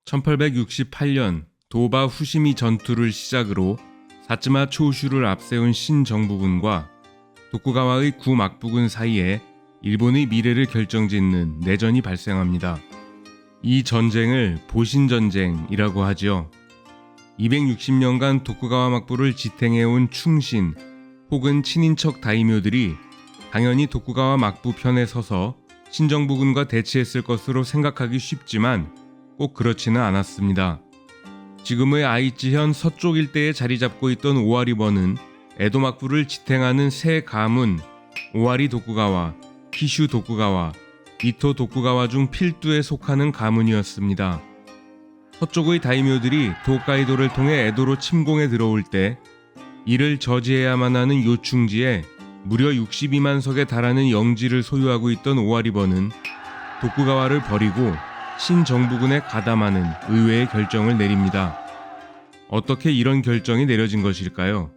1868년 도바 후시미 전투를 시작으로 사츠마 초슈를 앞세운 신정부군과 도쿠가와의 구막부군 사이에 일본의 미래를 결정짓는 내전이 발생합니다. 이 전쟁을 보신전쟁이라고 하죠. 260년간 도쿠가와 막부를 지탱해온 충신 혹은 친인척 다이묘들이 당연히 도쿠가와 막부 편에 서서 신정부군과 대치했을 것으로 생각하기 쉽지만 꼭 그렇지는 않았습니다. 지금의 아이치현 서쪽 일대에 자리 잡고 있던 오와리번은 에도 막부를 지탱하는 세 가문 오와리 도쿠가와, 키슈 도쿠가와, 이토 도쿠가와 중 필두에 속하는 가문이었습니다. 서쪽의 다이묘들이 도카이도를 통해 에도로 침공해 들어올 때 이를 저지해야만 하는 요충지에 무려 62만 석에 달하는 영지를 소유하고 있던 오와리번은 도쿠가와를 버리고 신정부군에 가담하는 의외의 결정을 내립니다. 어떻게 이런 결정이 내려진 것일까요?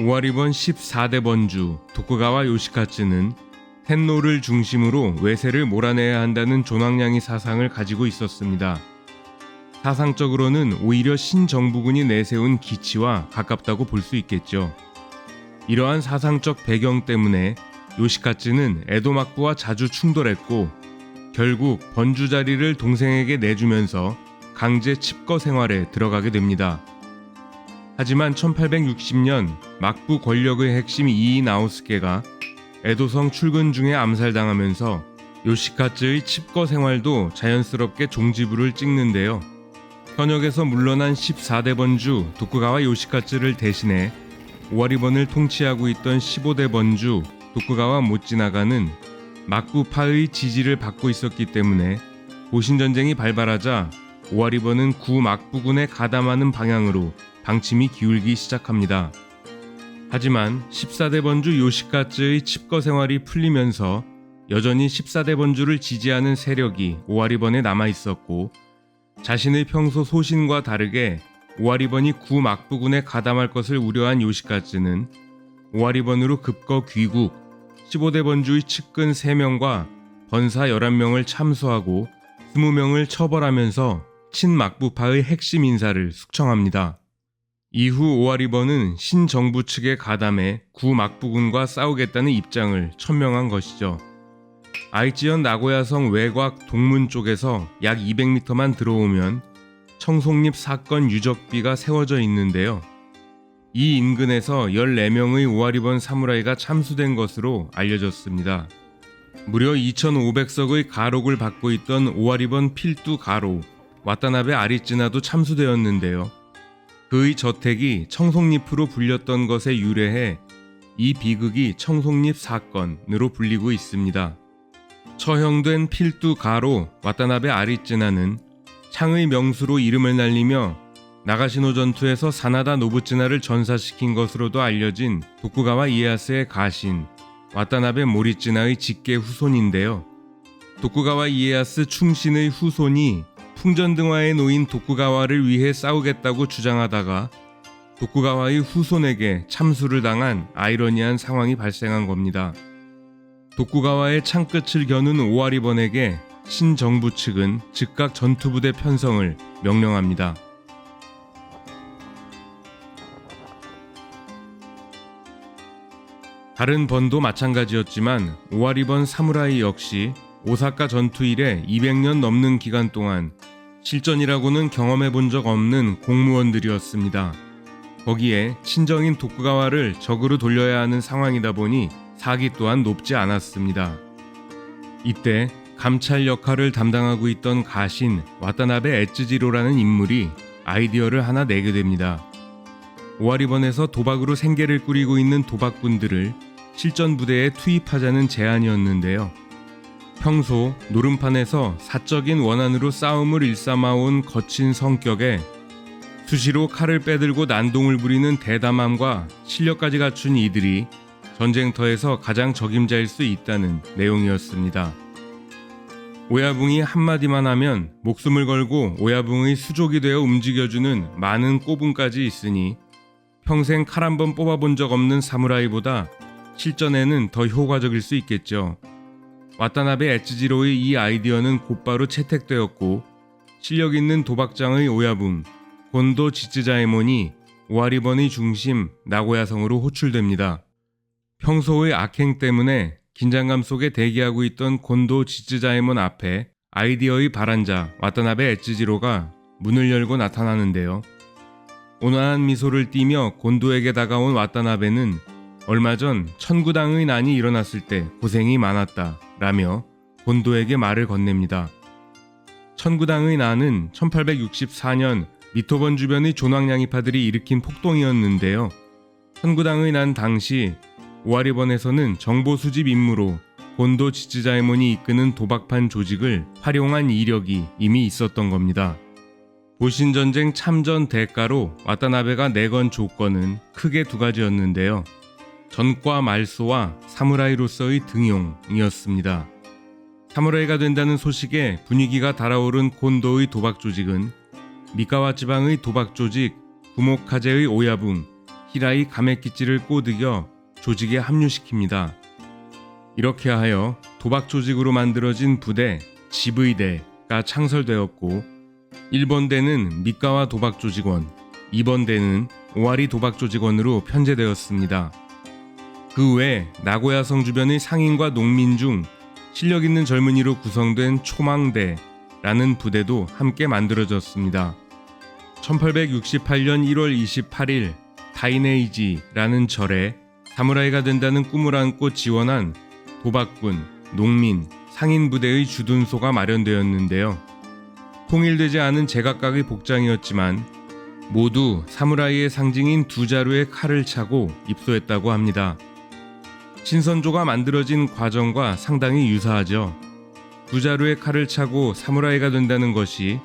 오와리번 14대 번주 도쿠가와 요시카츠는 텐노를 중심으로 외세를 몰아내야 한다는 존왕양이 사상을 가지고 있었습니다. 사상적으로는 오히려 신정부군이 내세운 기치와 가깝다고 볼 수 있겠죠. 이러한 사상적 배경 때문에 요시카츠는 에도 막부와 자주 충돌했고 결국 번주 자리를 동생에게 내주면서 강제 칩거 생활에 들어가게 됩니다. 하지만 1860년 막부 권력의 핵심 이이 나오스케가 에도성 출근 중에 암살당하면서 요시카츠의 칩거 생활도 자연스럽게 종지부를 찍는데요. 현역에서 물러난 14대 번주 도쿠가와 요시카츠를 대신해 오와리번을 통치하고 있던 15대 번주 도쿠가와 모찌나가는 막부파의 지지를 받고 있었기 때문에 보신전쟁이 발발하자 오와리번은 구막부군에 가담하는 방향으로 방침이 기울기 시작합니다. 하지만 14대 번주 요시카츠의 칩거 생활이 풀리면서 여전히 14대 번주를 지지하는 세력이 오와리번에 남아있었고 자신의 평소 소신과 다르게 오와리번이 구막부군에 가담할 것을 우려한 요시카츠는 오와리번으로 급거 귀국, 15대 번주의 측근 3명과 번사 11명을 참수하고 20명을 처벌하면서 친막부파의 핵심 인사를 숙청합니다. 이후 오와리번은 신정부 측에 가담해 구막부군과 싸우겠다는 입장을 천명한 것이죠. 아이치현 나고야성 외곽 동문 쪽에서 약 200m만 들어오면 청송립 사건 유적비가 세워져 있는데요. 이 인근에서 14명의 오와리번 사무라이가 참수된 것으로 알려졌습니다. 무려 2,500석의 가록을 받고 있던 오와리번 필두 가로 와타나베 아리츠나도 참수되었는데요. 그의 저택이 청송립으로 불렸던 것에 유래해 이 비극이 청송립 사건으로 불리고 있습니다. 처형된 필두 가로 와타나베 아리츠나는 창의 명수로 이름을 날리며 나가시노 전투에서 사나다 노부츠나를 전사시킨 것으로도 알려진 도쿠가와 이에야스의 가신 와타나베 모리츠나의 직계 후손인데요. 도쿠가와 이에야스 충신의 후손이 풍전등화에 놓인 도쿠가와를 위해 싸우겠다고 주장하다가 도쿠가와의 후손에게 참수를 당한 아이러니한 상황이 발생한 겁니다. 도쿠가와의 창끝을 겨눈 오와리번에게 신정부 측은 즉각 전투부대 편성을 명령합니다. 다른 번도 마찬가지였지만 오와리번 사무라이 역시 오사카 전투 이래 200년 넘는 기간 동안 실전이라고는 경험해 본 적 없는 공무원들이었습니다. 거기에 친정인 도쿠가와를 적으로 돌려야 하는 상황이다 보니 사기 또한 높지 않았습니다. 이때 감찰 역할을 담당하고 있던 가신 와타나베 에츠지로라는 인물이 아이디어를 하나 내게 됩니다. 오와리번에서 도박으로 생계를 꾸리고 있는 도박꾼들을 실전 부대에 투입하자는 제안이었는데요. 평소 노름판에서 사적인 원한으로 싸움을 일삼아온 거친 성격에 수시로 칼을 빼들고 난동을 부리는 대담함과 실력까지 갖춘 이들이 전쟁터에서 가장 적임자일 수 있다는 내용이었습니다. 오야붕이 한마디만 하면 목숨을 걸고 오야붕의 수족이 되어 움직여주는 많은 꼬분까지 있으니 평생 칼 한 번 뽑아본 적 없는 사무라이보다 실전에는 더 효과적일 수 있겠죠. 와타나베 에츠지로의 이 아이디어는 곧바로 채택되었고 실력 있는 도박장의 오야붕 곤도 지츠자에몬이 오와리번의 중심 나고야성으로 호출됩니다. 평소의 악행 때문에 긴장감 속에 대기하고 있던 곤도 지츠자에몬 앞에 아이디어의 발안자 와타나베 에츠지로가 문을 열고 나타나는데요. 온화한 미소를 띠며 곤도에게 다가온 와타나베는 얼마 전 천구당의 난이 일어났을 때 고생이 많았다 라며 곤도에게 말을 건넵니다. 천구당의 난은 1864년 미토번 주변의 존왕양이파들이 일으킨 폭동이었는데요. 천구당의 난 당시 오와리번에서는 정보 수집 임무로 곤도 지츠자에몬이 이끄는 도박판 조직을 활용한 이력이 이미 있었던 겁니다. 보신전쟁 참전 대가로 와타나베가 내건 조건은 크게 두 가지였는데요. 전과 말소와 사무라이로서의 등용이었습니다. 사무라이가 된다는 소식에 분위기가 달아오른 곤도의 도박 조직은 미카와 지방의 도박 조직 구모카제의 오야붕 히라이 가메키치를 꼬드겨 조직에 합류시킵니다. 이렇게 하여 도박 조직으로 만들어진 부대 지브이대가 창설되었고 1번대는 미카와 도박 조직원, 2번대는 오와리 도박 조직원으로 편제되었습니다. 그 외 나고야성 주변의 상인과 농민 중 실력 있는 젊은이로 구성된 초망대라는 부대도 함께 만들어졌습니다. 1868년 1월 28일 다이네이지라는 절에 사무라이가 된다는 꿈을 안고 지원한 도박군, 농민, 상인 부대의 주둔소가 마련되었는데요. 통일되지 않은 제각각의 복장이었지만 모두 사무라이의 상징인 두 자루의 칼을 차고 입소했다고 합니다. 신선조가 만들어진 과정과 상당히 유사하죠. 두 자루의 칼을 차고 사무라이가 된다는 것이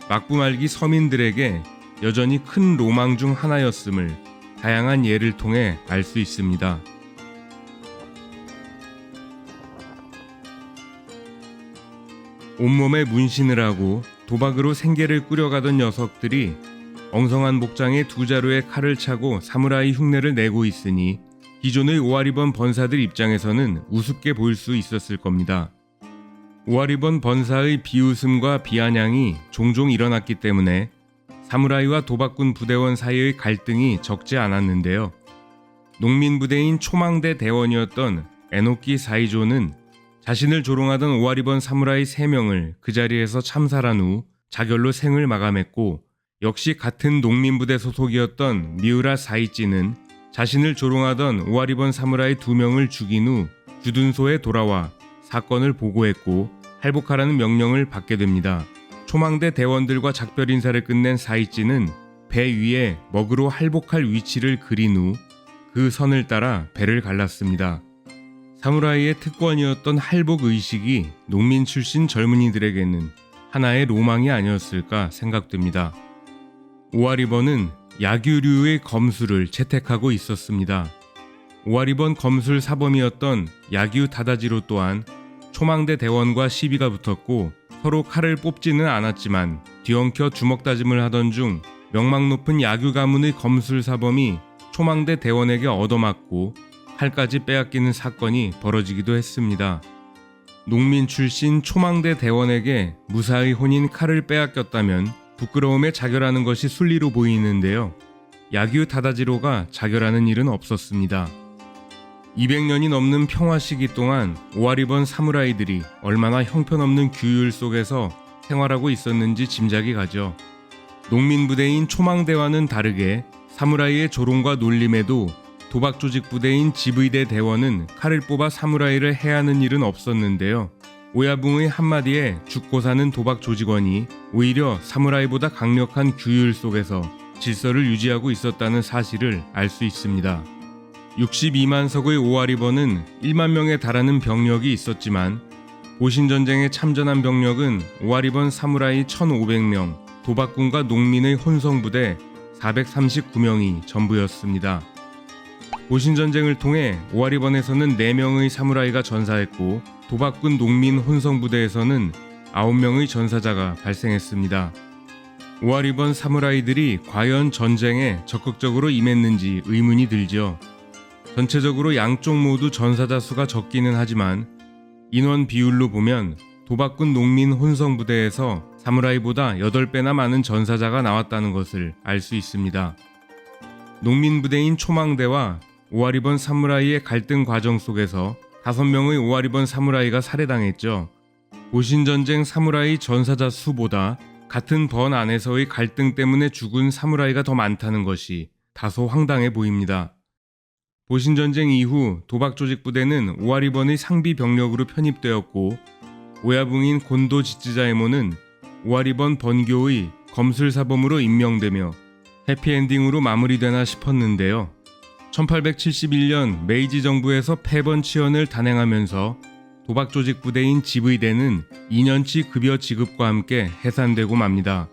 막부말기 서민들에게 여전히 큰 로망 중 하나였음을 다양한 예를 통해 알 수 있습니다. 온몸에 문신을 하고 도박으로 생계를 꾸려가던 녀석들이 엉성한 복장에 두 자루의 칼을 차고 사무라이 흉내를 내고 있으니 기존의 오와리번 번사들 입장에서는 우습게 보일 수 있었을 겁니다. 오와리번 번사의 비웃음과 비아냥이 종종 일어났기 때문에 사무라이와 도박군 부대원 사이의 갈등이 적지 않았는데요. 농민 부대인 초망대 대원이었던 에노키 사이조는 자신을 조롱하던 오와리번 사무라이 3명을 그 자리에서 참살한 후 자결로 생을 마감했고, 역시 같은 농민 부대 소속이었던 미우라 사이찌는 자신을 조롱하던 오와리번 사무라이 2명을 죽인 후 주둔소에 돌아와 사건을 보고했고 할복하라는 명령을 받게 됩니다. 초망대 대원들과 작별 인사를 끝낸 사이찌는 배 위에 먹으로 할복할 위치를 그린 후 그 선을 따라 배를 갈랐습니다. 사무라이의 특권이었던 할복 의식이 농민 출신 젊은이들에게는 하나의 로망이 아니었을까 생각됩니다. 오와리번은 야규류의 검술을 채택하고 있었습니다. 오와리번 검술 사범이었던 야규 타다지로 또한 초망대 대원과 시비가 붙었고 서로 칼을 뽑지는 않았지만 뒤엉켜 주먹 다짐을 하던 중 명망 높은 야규 가문의 검술 사범이 초망대 대원에게 얻어맞고 칼까지 빼앗기는 사건이 벌어지기도 했습니다. 농민 출신 초망대 대원에게 무사히 혼인 칼을 빼앗겼다면 부끄러움에 자결하는 것이 순리로 보이는데요. 야규 타다지로가 자결하는 일은 없었습니다. 200년이 넘는 평화 시기 동안 오와리번 사무라이들이 얼마나 형편없는 규율 속에서 생활하고 있었는지 짐작이 가죠. 농민 부대인 초망대와는 다르게 사무라이의 조롱과 놀림에도 도박 조직 부대인 지브이대 대원은 칼을 뽑아 사무라이를 해하는 일은 없었는데요. 오야붕의 한마디에 죽고 사는 도박 조직원이 오히려 사무라이보다 강력한 규율 속에서 질서를 유지하고 있었다는 사실을 알 수 있습니다. 62만 석의 오와리번은 1만 명에 달하는 병력이 있었지만 보신전쟁에 참전한 병력은 오와리번 사무라이 1,500명, 도박군과 농민의 혼성부대 439명이 전부였습니다. 보신전쟁을 통해 오와리번에서는 4명의 사무라이가 전사했고 도박군 농민 혼성부대에서는 9명의 전사자가 발생했습니다. 오와리번 사무라이들이 과연 전쟁에 적극적으로 임했는지 의문이 들죠. 전체적으로 양쪽 모두 전사자 수가 적기는 하지만 인원 비율로 보면 도박군 농민 혼성부대에서 사무라이보다 8배나 많은 전사자가 나왔다는 것을 알 수 있습니다. 농민 부대인 초망대와 오와리번 사무라이의 갈등 과정 속에서 5명의 오와리번 사무라이가 살해당했죠. 보신전쟁 사무라이 전사자 수보다 같은 번 안에서의 갈등 때문에 죽은 사무라이가 더 많다는 것이 다소 황당해 보입니다. 보신전쟁 이후 도박조직 부대는 오와리번의 상비 병력으로 편입되었고, 오야붕인 곤도 지츠자에모는 오와리번 번교의 검술사범으로 임명되며 해피엔딩으로 마무리되나 싶었는데요. 1871년 메이지 정부에서 폐번치언을 단행하면서 도박조직 부대인 지브이대는 2년치 급여 지급과 함께 해산되고 맙니다.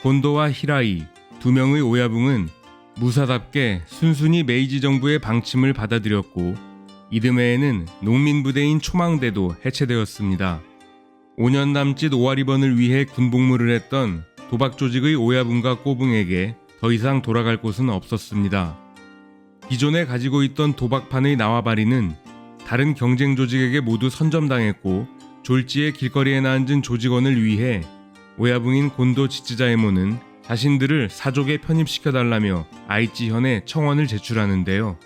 곤도와 히라이, 2명의 오야붕은 무사답게 순순히 메이지 정부의 방침을 받아들였고, 이듬해에는 농민 부대인 초망대도 해체되었습니다. 5년 남짓 오와리번을 위해 군복무를 했던 도박조직의 오야붕과 꼬붕에게 더 이상 돌아갈 곳은 없었습니다. 기존에 가지고 있던 도박판의 나와바리는 다른 경쟁 조직에게 모두 선점당했고, 졸지에 길거리에 앉은 조직원을 위해 오야붕인 곤도 지츠자에모는 자신들을 사족에 편입시켜달라며 아이치현에 청원을 제출하는데요.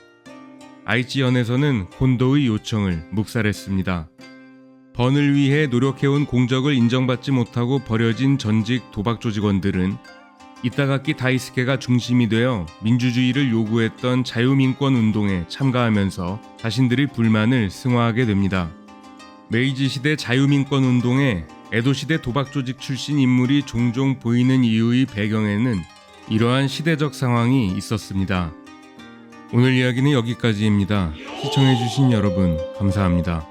아이치현에서는 곤도의 요청을 묵살했습니다. 번을 위해 노력해온 공적을 인정받지 못하고 버려진 전직 도박 조직원들은 이타가키 다이스케가 중심이 되어 민주주의를 요구했던 자유민권 운동에 참가하면서 자신들의 불만을 승화하게 됩니다. 메이지 시대 자유민권 운동에 에도 시대 도박 조직 출신 인물이 종종 보이는 이유의 배경에는 이러한 시대적 상황이 있었습니다. 오늘 이야기는 여기까지입니다. 시청해주신 여러분 감사합니다.